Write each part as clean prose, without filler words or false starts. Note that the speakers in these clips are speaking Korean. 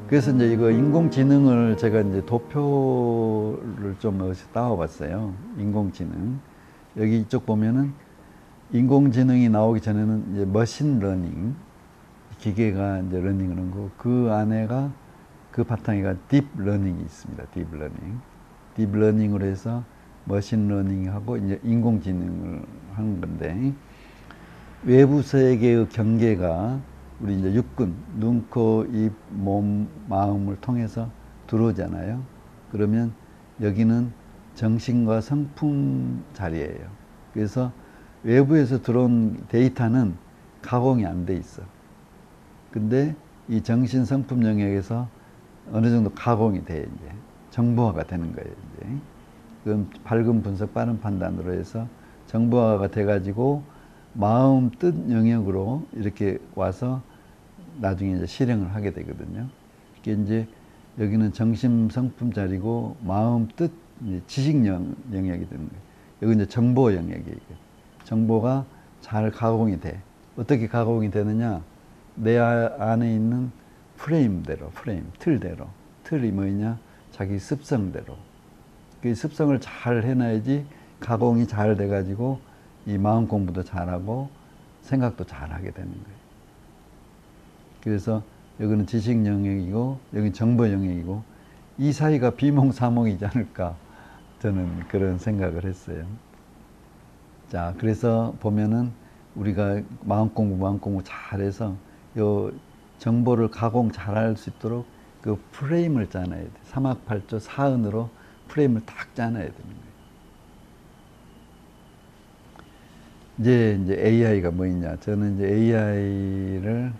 그래서 이제 이거 인공지능을 제가 이제 도표를 좀 어디서 따와봤어요. 인공지능. 여기 이쪽 보면은 인공지능이 나오기 전에는 이제 머신 러닝, 기계가 이제 러닝을 하는 거, 그 안에가 그 바탕에가 딥 러닝이 있습니다. 딥 러닝. 딥 러닝으로 해서 머신 러닝하고 이제 인공지능을 하는 건데, 외부 세계의 경계가 우리 이제 육군, 눈, 코, 입, 몸, 마음을 통해서 들어오잖아요. 그러면 여기는 정신과 성품 자리예요. 그래서 외부에서 들어온 데이터는 가공이 안 돼 있어. 근데 이 정신 성품 영역에서 어느 정도 가공이 돼, 이제. 정보화가 되는 거예요, 이제. 그럼 밝은 분석, 빠른 판단으로 해서 정보화가 돼가지고 마음 뜻 영역으로 이렇게 와서 나중에 이제 실행을 하게 되거든요. 이게 이제 여기는 정신 성품 자리고 마음 뜻 지식 영역이 되는 거예요. 여기 이제 정보 영역이에요. 정보가 잘 가공이 돼. 어떻게 가공이 되느냐? 내 안에 있는 프레임대로, 틀대로. 틀이 뭐냐? 자기 습성대로. 그 습성을 잘 해놔야지 가공이 잘 돼가지고 이 마음 공부도 잘하고 생각도 잘하게 되는 거예요. 그래서 여기는 지식 영역이고 여기는 정보 영역이고 이 사이가 비몽사몽이지 않을까 저는 그런 생각을 했어요. 자, 그래서 보면은 우리가 마음 공부 잘해서 요 정보를 가공 잘할 수 있도록 그 프레임을 짜놔야 돼. 삼학팔조 사은으로 프레임을 딱 짜놔야 되는 거예요. 이제 AI가 뭐냐? 저는 이제 AI를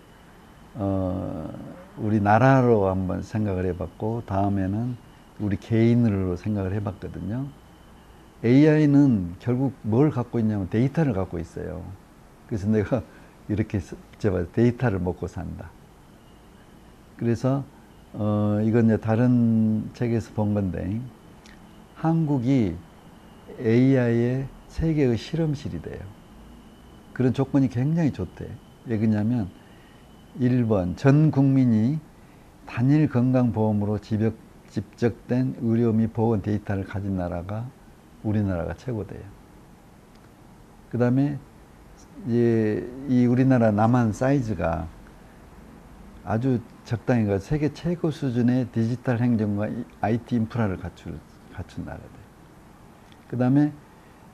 우리나라로 한번 생각을 해봤고 다음에는 우리 개인으로 생각을 해봤거든요. AI는 결국 뭘 갖고 있냐면 데이터를 갖고 있어요. 그래서 내가 이렇게 붙여봐요. 데이터를 먹고 산다. 그래서 이건 이제 다른 책에서 본 건데 한국이 AI의 세계의 실험실이 돼요. 그런 조건이 굉장히 좋대. 왜 그러냐면 1번 전 국민이 단일 건강보험으로 집적된 의료 및 보건 데이터를 가진 나라가 우리나라가 최고돼요. 그 다음에 이제 이 우리나라 남한 사이즈가 아주 적당히 가 세계 최고 수준의 디지털 행정과 IT 인프라를 갖춘 나라돼요. 그 다음에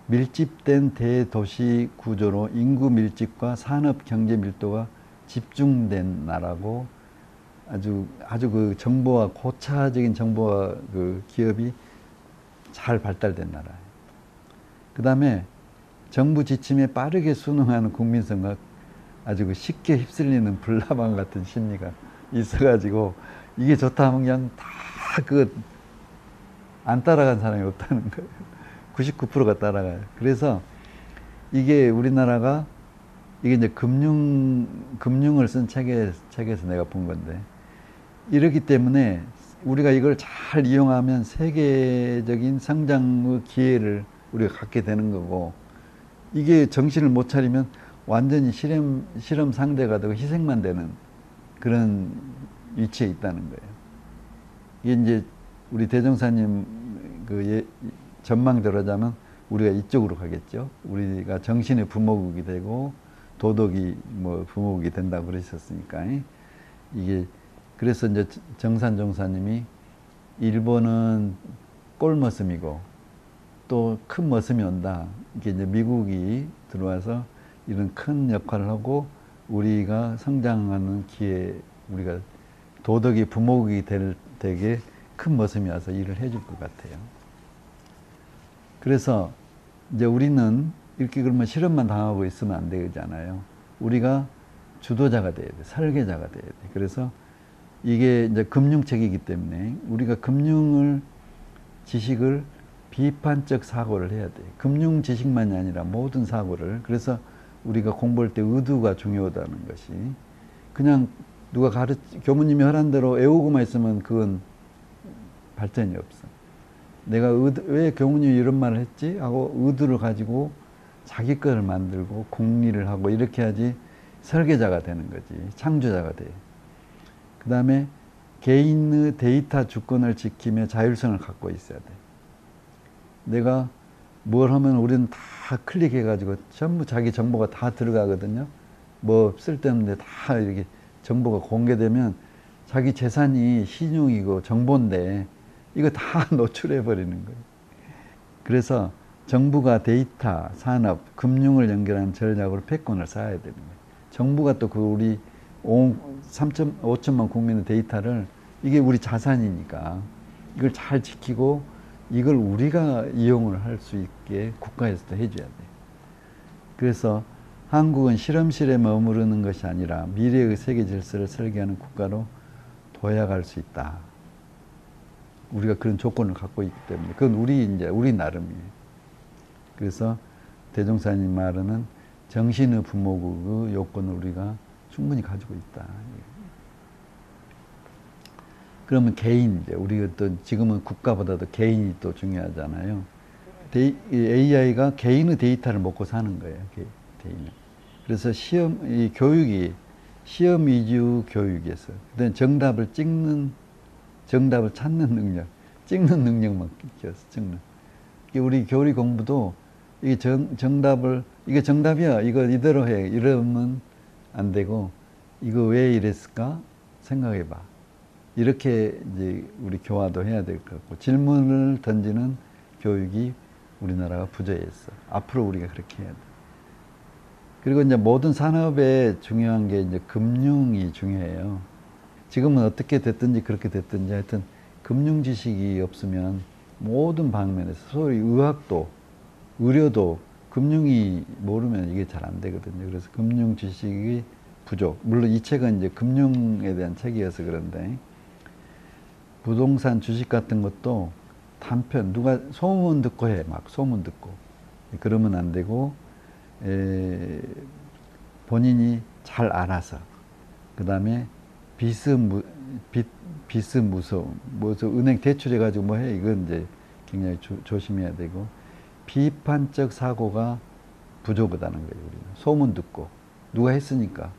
밀집된 대도시 구조로 인구 밀집과 산업 경제 밀도가 집중된 나라고 아주 그 정보와 고차적인 정보와 그 기업이 잘 발달된 나라예요. 그 다음에 정부 지침에 빠르게 순응하는 국민성과 아주 그 쉽게 휩쓸리는 불나방 같은 심리가 있어가지고 이게 좋다 하면 그냥 다 안 따라간 사람이 없다는 거예요. 99%가 따라가요. 그래서 이게 우리나라가 이게 이제 금융을 쓴 책에서 내가 본 건데 이렇기 때문에 우리가 이걸 잘 이용하면 세계적인 성장의 기회를 우리가 갖게 되는 거고 이게 정신을 못 차리면 완전히 실험 상대가 되고 희생만 되는 그런 위치에 있다는 거예요. 이게 이제 우리 대종사님 그 전망대로 하자면 우리가 이쪽으로 가겠죠. 우리가 정신의 부모국이 되고 도덕이 뭐 부모국이 된다고 그러셨으니까 이게 그래서 이제 정산 종사님이 일본은 꼴머슴이고 또 큰 머슴이 온다. 이게 이제 미국이 들어와서 이런 큰 역할을 하고 우리가 성장하는 기회, 우리가 도덕이 부모국이 되게 큰 머슴이 와서 일을 해줄 것 같아요. 그래서 이제 우리는 이렇게 그러면 실험만 당하고 있으면 안 되잖아요. 우리가 주도자가 돼야 돼. 설계자가 돼야 돼. 그래서 이게 이제 금융책이기 때문에 우리가 지식을 비판적 사고를 해야 돼. 금융 지식만이 아니라 모든 사고를. 그래서 우리가 공부할 때 의도가 중요하다는 것이 그냥 누가 교무님이 하란 대로 외우고만 있으면 그건 발전이 없어. 내가 왜 교무님이 이런 말을 했지? 하고 의도를 가지고 자기 거를 만들고 공리를 하고 이렇게 해야지 설계자가 되는 거지. 창조자가 돼. 그 다음에 개인의 데이터 주권을 지키며 자율성을 갖고 있어야 돼. 내가 뭘 하면 우리는 다 클릭해가지고 전부 자기 정보가 다 들어가거든요. 뭐 쓸데없는데 다 이렇게 정보가 공개되면 자기 재산이 신용이고 정보인데 이거 다 노출해버리는 거예요. 그래서 정부가 데이터, 산업, 금융을 연결하는 전략으로 패권을 쌓아야 되는 거예요. 정부가 또 그 우리 5천만 국민의 데이터를 이게 우리 자산이니까 이걸 잘 지키고 이걸 우리가 이용을 할 수 있게 국가에서도 해줘야 돼요. 그래서 한국은 실험실에 머무르는 것이 아니라 미래의 세계 질서를 설계하는 국가로 도약할 수 있다. 우리가 그런 조건을 갖고 있기 때문에 그건 우리 나름이에요. 그래서 대종사님 말은 정신의 부모국의 요건을 우리가 충분히 가지고 있다. 그러면 개인, 우리가 또 지금은 국가보다도 개인이 또 중요하잖아요. AI가 개인의 데이터를 먹고 사는 거예요. 개인은. 그래서 이 교육이 시험 위주 교육에서 그다음에 정답을 찾는 능력, 찍는 능력만 키워서 찍는. 우리 교리 공부도 이게 정답을 이게 정답이야. 이거 이대로 해. 이러면 안 되고 이거 왜 이랬을까 생각해봐. 이렇게 이제 우리 교화도 해야 될 것 같고 질문을 던지는 교육이 우리나라가 부재했어. 앞으로 우리가 그렇게 해야 돼. 그리고 이제 모든 산업에 중요한 게 이제 금융이 중요해요. 지금은 어떻게 됐든지 그렇게 됐든지 하여튼 금융 지식이 없으면 모든 방면에서 소위 의학도 의료도 금융이 모르면 이게 잘 안 되거든요. 그래서 금융 지식이 부족. 물론 이 책은 이제 금융에 대한 책이어서 그런데 부동산 주식 같은 것도 단편 누가 소문 듣고 해. 막 소문 듣고. 그러면 안 되고 본인이 잘 알아서 그다음에 빚은 무서움. 뭐 은행 대출해 가지고 뭐 해. 이건 이제 굉장히 조심해야 되고 비판적 사고가 부족하다는 거예요. 우리는 소문 듣고 누가 했으니까.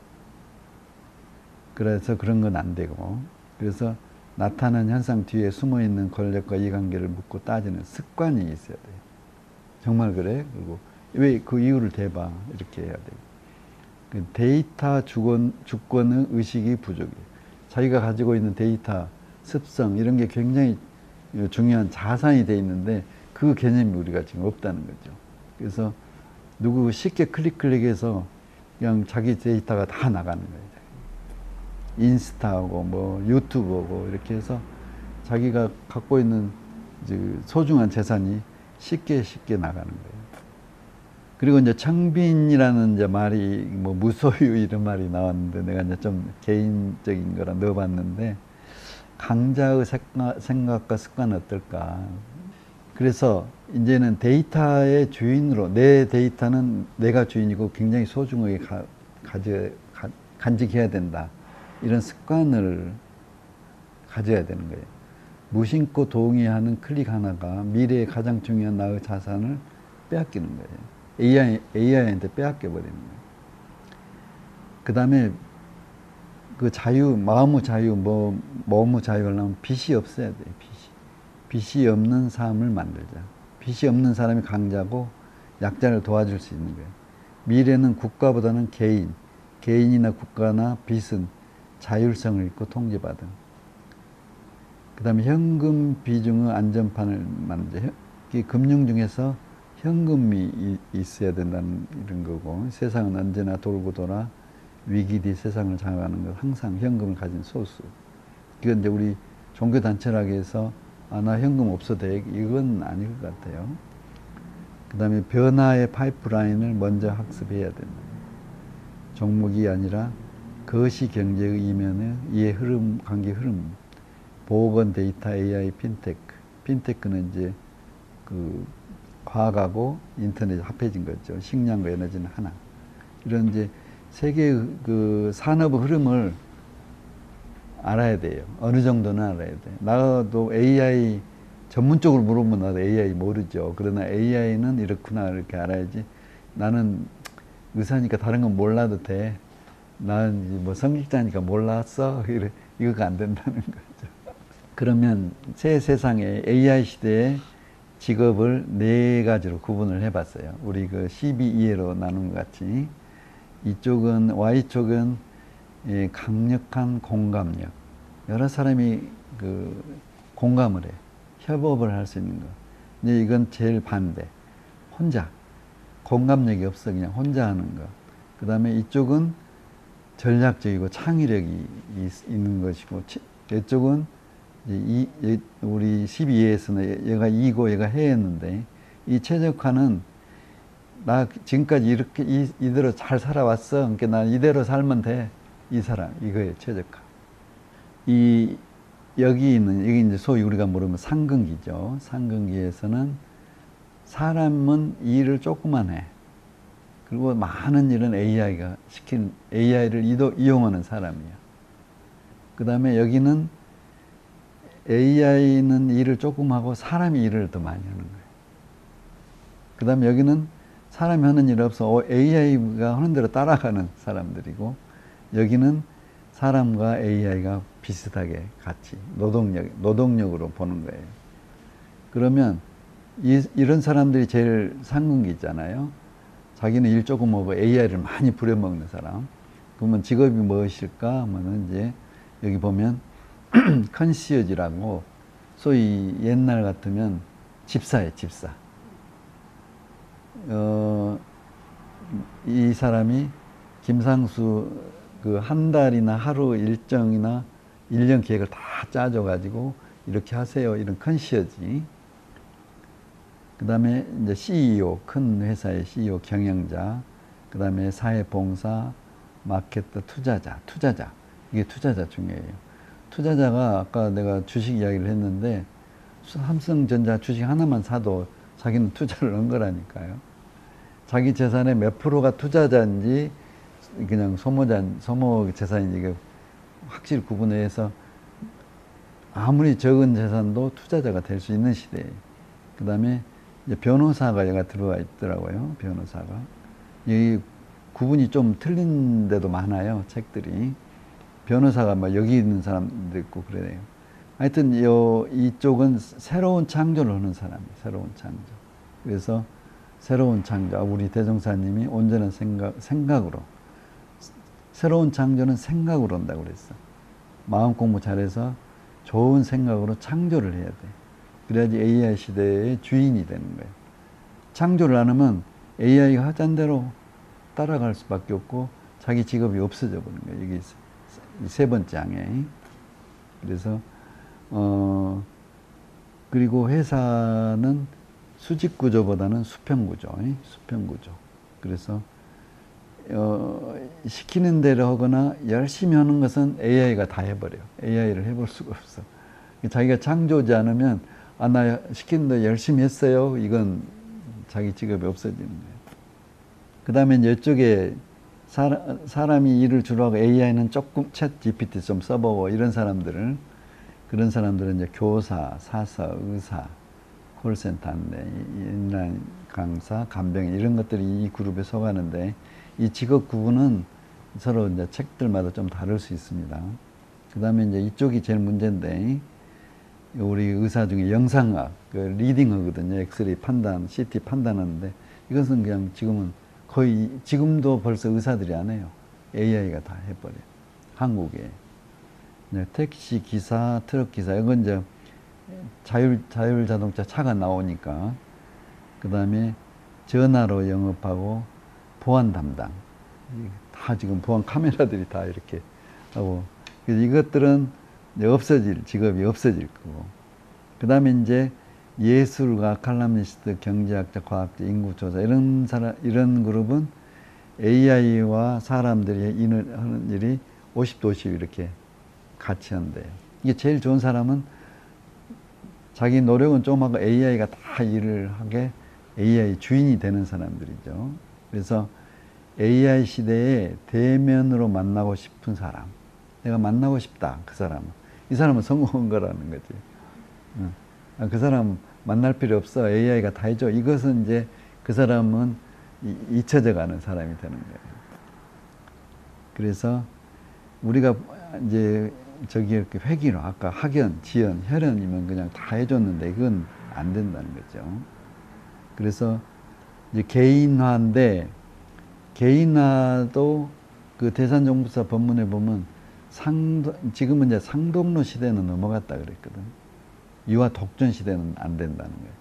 그래서 그런 건 안 되고 그래서 나타나는 현상 뒤에 숨어있는 권력과 이해관계를 묻고 따지는 습관이 있어야 돼요. 정말 그래? 그리고 왜 그 이유를 대봐. 이렇게 해야 돼요. 그 데이터 주권의 의식이 부족해요. 자기가 가지고 있는 데이터, 습성 이런 게 굉장히 중요한 자산이 돼 있는데 그 개념이 우리가 지금 없다는 거죠. 그래서 누구 쉽게 클릭해서 그냥 자기 데이터가 다 나가는 거예요. 인스타하고 뭐 유튜브하고 이렇게 해서 자기가 갖고 있는 소중한 재산이 쉽게 나가는 거예요. 그리고 이제 청빈이라는 이제 말이 뭐 무소유 이런 말이 나왔는데 내가 이제 좀 개인적인 거라 넣어봤는데 강자의 생각과 습관은 어떨까. 그래서 이제는 데이터의 주인으로 내 데이터는 내가 주인이고 굉장히 소중하게 간직해야 된다. 이런 습관을 가져야 되는 거예요. 무심코 동의하는 클릭 하나가 미래의 가장 중요한 나의 자산을 빼앗기는 거예요. AI한테 빼앗겨버리는 거예요. 그 다음에 그 마음의 자유, 몸의 자유 하려면 빚이 없어야 돼요. 빚이 없는 삶을 만들자. 빚이 없는 사람이 강자고 약자를 도와줄 수 있는 거예요. 미래는 국가보다는 개인이나 국가나 빚은 자율성을 잃고 통제받은. 그 다음에 현금 비중의 안전판을 만들자. 금융 중에서 현금이 있어야 된다는 이런 거고 세상은 언제나 돌고 돌아 위기 뒤 세상을 장악하는 건 항상 현금을 가진 소수. 이건 이제 우리 종교단체락에서 나 현금 없어도 돼. 이건 아닐 것 같아요. 그 다음에 변화의 파이프라인을 먼저 학습해야 된다. 종목이 아니라 거시 경제의 이면의 이해 흐름, 관계 흐름. 보건, 데이터, AI, 핀테크. 핀테크는 이제 그 과학하고 인터넷 합해진 거죠. 식량과 에너지는 하나. 이런 이제 세계의 그 산업의 흐름을 알아야 돼요. 어느 정도는 알아야 돼요. 나도 AI 전문적으로 물어보면 나도 AI 모르죠. 그러나 AI는 이렇구나 이렇게 알아야지. 나는 의사니까 다른 건 몰라도 돼. 나는 뭐 성직자니까 몰랐어. 이거가 안 된다는 거죠. 그러면 새 세상의 AI 시대의 직업을 네 가지로 구분을 해봤어요. 우리 그 12이해로 나눈 것 같이 이쪽은 Y쪽은 강력한 공감력. 여러 사람이 그 공감을 해. 협업을 할 수 있는 거. 이제 이건 제일 반대. 혼자. 공감력이 없어. 그냥 혼자 하는 거. 그 다음에 이쪽은 전략적이고 창의력이 있는 것이고, 이쪽은 이제 우리 12회에서는 얘가 이고 얘가 해였는데, 이 최적화는 나 지금까지 이렇게 이대로 잘 살아왔어. 그러니까 난 이대로 살면 돼. 이 사람, 이거예요, 최적화. 여기 이제 소위 우리가 모르면 상근기죠. 상근기에서는 사람은 일을 조금만 해. 그리고 많은 일은 AI가 AI를 이용하는 사람이야. 그 다음에 여기는 AI는 일을 조금 하고 사람이 일을 더 많이 하는 거예요. 그 다음에 여기는 사람이 하는 일 없어. AI가 하는 대로 따라가는 사람들이고, 여기는 사람과 AI가 비슷하게 같이 노동력으로 보는 거예요. 그러면 이런 사람들이 제일 상근기 있잖아요. 자기는 일 조금 하고 AI를 많이 부려먹는 사람. 그러면 직업이 무엇일까 하면은 이제 여기 보면 컨시어지라고, 소위 옛날 같으면 집사예요, 집사. 이 사람이 김상수 그 한 달이나 하루 일정이나 1년 계획을 다 짜줘가지고 이렇게 하세요. 이런 컨시어지. 그 다음에 이제 CEO, 큰 회사의 CEO, 경영자. 그 다음에 사회봉사, 마케터, 투자자. 이게 투자자 중요해요. 투자자가 아까 내가 주식 이야기를 했는데, 삼성전자 주식 하나만 사도 자기는 투자를 한 거라니까요. 자기 재산의 몇 프로가 투자자인지 그냥 소모 재산인지 이게 확실히 구분해서 아무리 적은 재산도 투자자가 될 수 있는 시대예요. 그 다음에 이제 변호사가 얘가 들어가 있더라고요. 변호사가. 이 구분이 좀 틀린 데도 많아요. 책들이. 변호사가 막 여기 있는 사람도 있고 그래요. 하여튼 이쪽은 새로운 창조를 하는 사람이에요. 새로운 창조. 그래서 새로운 창조. 우리 대종사님이 온전한 생각으로. 새로운 창조는 생각으로 한다고 그랬어. 마음 공부 잘해서 좋은 생각으로 창조를 해야 돼. 그래야지 AI 시대의 주인이 되는 거예요. 창조를 안 하면 AI가 하자는 대로 따라갈 수밖에 없고 자기 직업이 없어져 버리는 거예요. 이게 세 번째 항해. 그래서 그리고 회사는 수직 구조보다는 수평 구조. 그래서 시키는 대로 하거나 열심히 하는 것은 AI가 다 해버려. AI를 해볼 수가 없어. 자기가 창조하지 않으면 나 시키는 대로 열심히 했어요. 이건 자기 직업이 없어지는 거예요. 그 다음에 이쪽에 사람이 일을 주로 하고 AI는 조금 챗 GPT 좀 써보고 그런 사람들은 이제 교사, 사서, 의사, 콜센터 안내, 인라인 강사, 간병인 이런 것들이 이 그룹에 속하는데 이 직업 구분은 서로 이제 책들마다 좀 다를 수 있습니다. 그 다음에 이제 이쪽이 제일 문제인데, 우리 의사 중에 영상학, 그 리딩 하거든요. 엑스레이 판단, CT 판단하는데, 이것은 그냥 지금도 벌써 의사들이 안 해요. AI가 다 해버려요. 한국에. 택시 기사, 트럭 기사, 이건 이제 자율 자동차 차가 나오니까, 그 다음에 전화로 영업하고, 보안 담당. 다 지금 보안 카메라들이 다 이렇게 하고. 그래서 이것들은 이제 직업이 없어질 거고. 그 다음에 이제 예술가, 칼럼니스트, 경제학자, 과학자, 인구조사, 이런 그룹은 AI와 사람들이 하는 일이 50대 50 이렇게 같이 한대요. 이게 제일 좋은 사람은 자기 노력은 좀 하고 AI가 다 일을 하게 AI 주인이 되는 사람들이죠. 그래서 AI 시대에 대면으로 만나고 싶은 사람, 내가 만나고 싶다, 그 사람은. 이 사람은 성공한 거라는 거지. 그 사람 만날 필요 없어. AI가 다 해줘. 이것은 이제 그 사람은 잊혀져 가는 사람이 되는 거예요. 그래서 우리가 이제 저기 이렇게 회귀로 아까 학연, 지연, 혈연이면 그냥 다 해줬는데 그건 안 된다는 거죠. 그래서 이제 개인화인데 개인화도 그 대산종부사 법문에 보면 지금은 이제 상독로 시대는 넘어갔다 그랬거든. 유아 독전 시대는 안 된다는 거예요.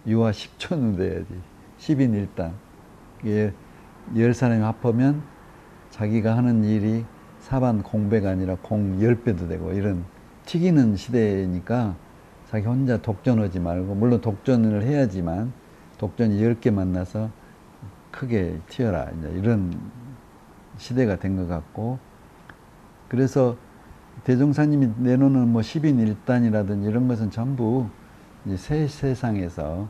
유아 10초는 돼야지. 10인 1단. 이게 10사람이 합하면 자기가 하는 일이 사반 공배가 아니라 공 10배도 되고 이런 튀기는 시대니까 자기 혼자 독전하지 말고, 물론 독전을 해야지만 독전이 10개 만나서 크게 튀어라. 이제 이런 시대가 된 것 같고, 그래서 대종사님이 내놓는 뭐 10인 1단이라든지 이런 것은 전부 이제 세상에서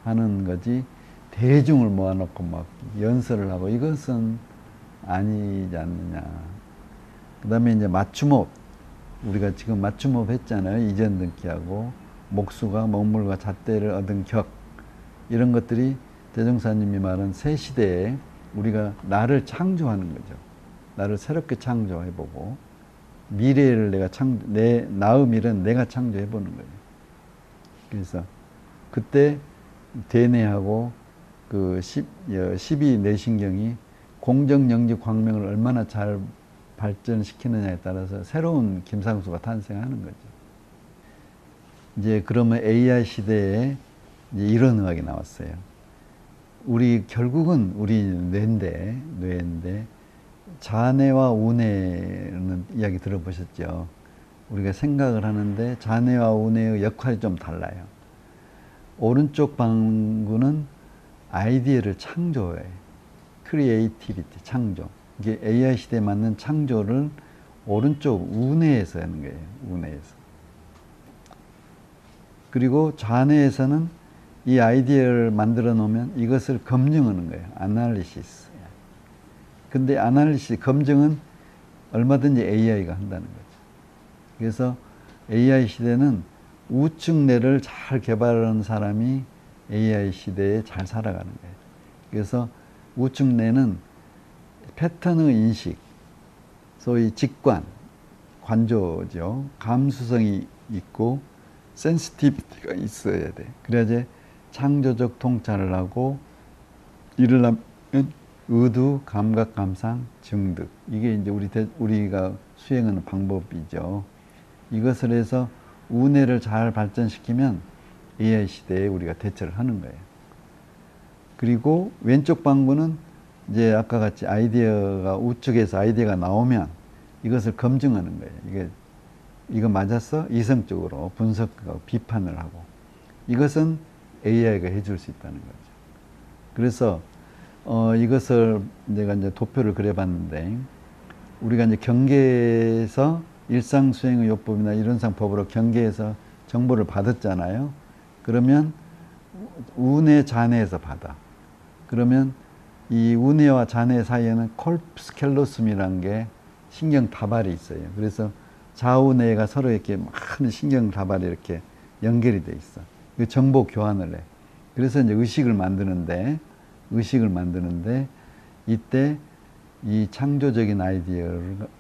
하는 거지, 대중을 모아놓고 막 연설을 하고 이것은 아니지 않느냐. 그 다음에 이제 맞춤업. 우리가 지금 맞춤업 했잖아요. 이전등기하고 목수가 먹물과 잣대를 얻은 격. 이런 것들이 대종사님이 말한 새 시대에 우리가 나를 창조하는 거죠. 나를 새롭게 창조해보고, 미래를 내 나음일은 내가 창조해보는 거예요. 그래서 그때 대뇌하고 그 12 내신경이 공정영지 광명을 얼마나 잘 발전시키느냐에 따라서 새로운 김상수가 탄생하는 거죠. 이제 그러면 AI 시대에 이제 이런 의학이 나왔어요. 결국은 우리 뇌인데 자뇌와 우뇌는 이야기 들어보셨죠? 우리가 생각을 하는데 자뇌와 우뇌의 역할이 좀 달라요. 오른쪽 방구는 아이디어를 창조해. 크리에이티비티, 창조. 이게 AI 시대에 맞는 창조를 오른쪽 우뇌에서 하는 거예요. 우뇌에서. 그리고 좌뇌에서는 이 아이디어를 만들어 놓으면 이것을 검증하는 거예요. 아날리시스. 근데 검증은 얼마든지 AI가 한다는 거죠. 그래서 AI 시대는 우측 뇌를 잘 개발하는 사람이 AI 시대에 잘 살아가는 거예요. 그래서 우측 뇌는 패턴의 인식, 소위 직관, 관조죠. 감수성이 있고 센시티비티가 있어야 돼. 그래야지 창조적 통찰을 하고, 이르려면 의두, 감각, 감상, 증득. 이게 이제 우리가 수행하는 방법이죠. 이것을 해서 우뇌를 잘 발전시키면 AI 시대에 우리가 대처를 하는 거예요. 그리고 왼쪽 방구는 이제 아까 같이 우측에서 아이디어가 나오면 이것을 검증하는 거예요. 이거 맞았어? 이성적으로 분석하고 비판을 하고. 이것은 AI가 해줄 수 있다는 거죠. 그래서 이것을 내가 이제 도표를 그려봤는데, 우리가 이제 경계에서 일상수행의 요법이나 이론상법으로 경계에서 정보를 받았잖아요. 그러면 우뇌, 좌뇌에서 받아. 그러면 이 우뇌와 좌뇌 사이에는 콜프스 캘로숨이라는 게 신경 다발이 있어요. 그래서 좌우뇌가 서로 이렇게 많은 신경 다발이 이렇게 연결이 돼 있어. 정보 교환을 해. 그래서 이제 의식을 만드는데 이때 이 창조적인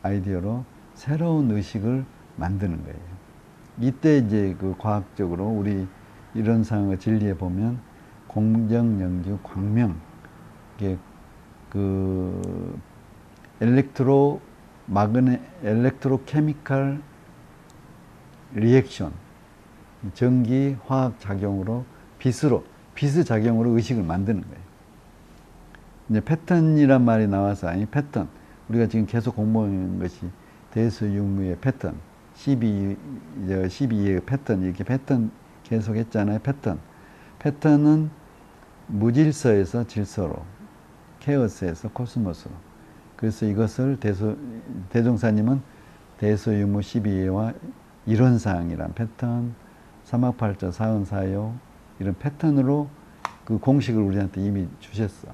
아이디어로 새로운 의식을 만드는 거예요. 이때 이제 그 과학적으로 우리 이론상의 진리에 보면 공정, 영지, 광명, 이게 그 엘렉트로케미칼 리액션, 전기 화학 작용으로 빛의 작용으로 의식을 만드는 거예요. 이제 패턴이란 말이 나와서, 패턴. 우리가 지금 계속 공부하는 것이 대수육무의 패턴, 12의 패턴, 이렇게 패턴 계속 했잖아요. 패턴은 무질서에서 질서로, 케오스에서 코스모스로. 그래서 이것을 대종사님은 대수유무 12예와 이론상이란 패턴, 삼학팔자, 사은사요, 이런 패턴으로 그 공식을 우리한테 이미 주셨어.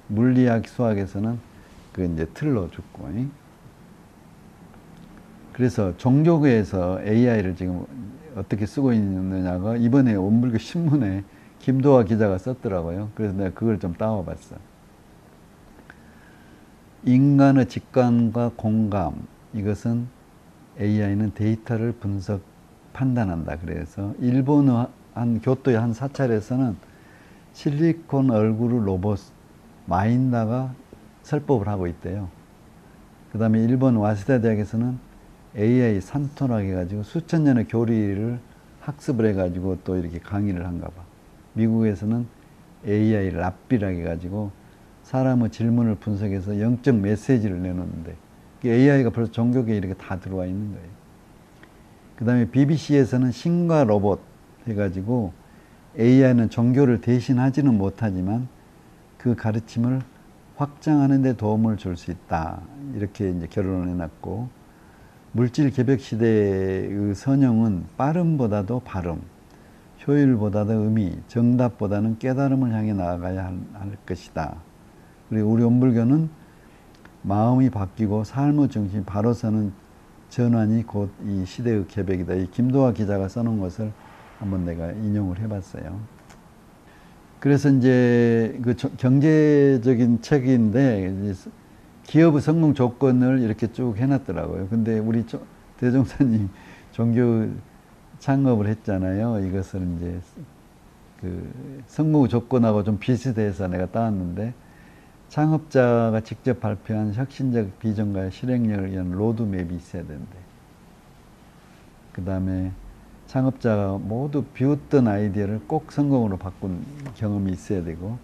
물리학, 수학에서는 그 이제 틀로 줬고. 그래서 종교계에서 AI를 지금 어떻게 쓰고 있느냐가 이번에 원불교 신문에 김도화 기자가 썼더라고요. 그래서 내가 그걸 좀 따와봤어. 인간의 직관과 공감, 이것은 AI는 데이터를 분석, 판단한다. 그래서 일본 한 교토의 한 사찰에서는 실리콘 얼굴 로봇 마인다가 설법을 하고 있대요. 그 다음에 일본 와세다 대학에서는 AI 산토라고 해가지고 수천 년의 교리를 학습을 해가지고 또 이렇게 강의를 한가 봐. 미국에서는 AI 랍비라고 해가지고 사람의 질문을 분석해서 영적 메시지를 내놓는데 AI가 벌써 종교계에 이렇게 다 들어와 있는 거예요. 그 다음에 BBC에서는 신과 로봇 해가지고 AI는 종교를 대신하지는 못하지만 그 가르침을 확장하는 데 도움을 줄 수 있다. 이렇게 이제 결론을 해놨고, 물질 개벽 시대의 선형은 빠름보다도 발음, 효율보다도 의미, 정답보다는 깨달음을 향해 나아가야 할 것이다. 그리고 우리 원불교는 마음이 바뀌고 삶의 중심이 바로 서는 전환이 곧 이 시대의 개벽이다. 이 김도하 기자가 써놓은 것을 한번 내가 인용을 해봤어요. 그래서 이제 그 경제적인 책인데 기업의 성공 조건을 이렇게 쭉 해놨더라고요. 근데 우리 대종사님 종교 창업을 했잖아요. 이것을 이제 그 성공 조건하고 좀 비슷해서 내가 따왔는데, 창업자가 직접 발표한 혁신적 비전과 실행력을 위한 로드맵이 있어야 된대. 그 다음에 창업자가 모두 비웃던 아이디어를 꼭 성공으로 바꾼 경험이 있어야 되고,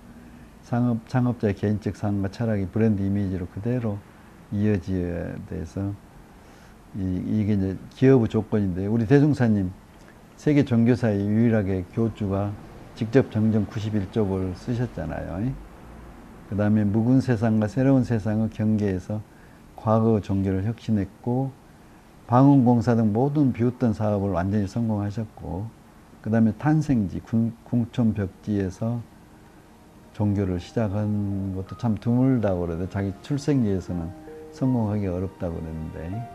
창업자의 개인적 삶과 철학이 브랜드 이미지로 그대로 이어져야 돼서 이게 이제 기업의 조건인데, 우리 대종사님 세계 종교사의 유일하게 교주가 직접 정정 91쪽을 쓰셨잖아요. 그 다음에 묵은 세상과 새로운 세상의 경계에서 과거 종교를 혁신했고, 방언공사 등 모든 비웃던 사업을 완전히 성공하셨고, 그 다음에 탄생지 궁촌벽지에서 종교를 시작한 것도 참 드물다고 그러는데, 자기 출생지에서는 성공하기 어렵다고 그러는데,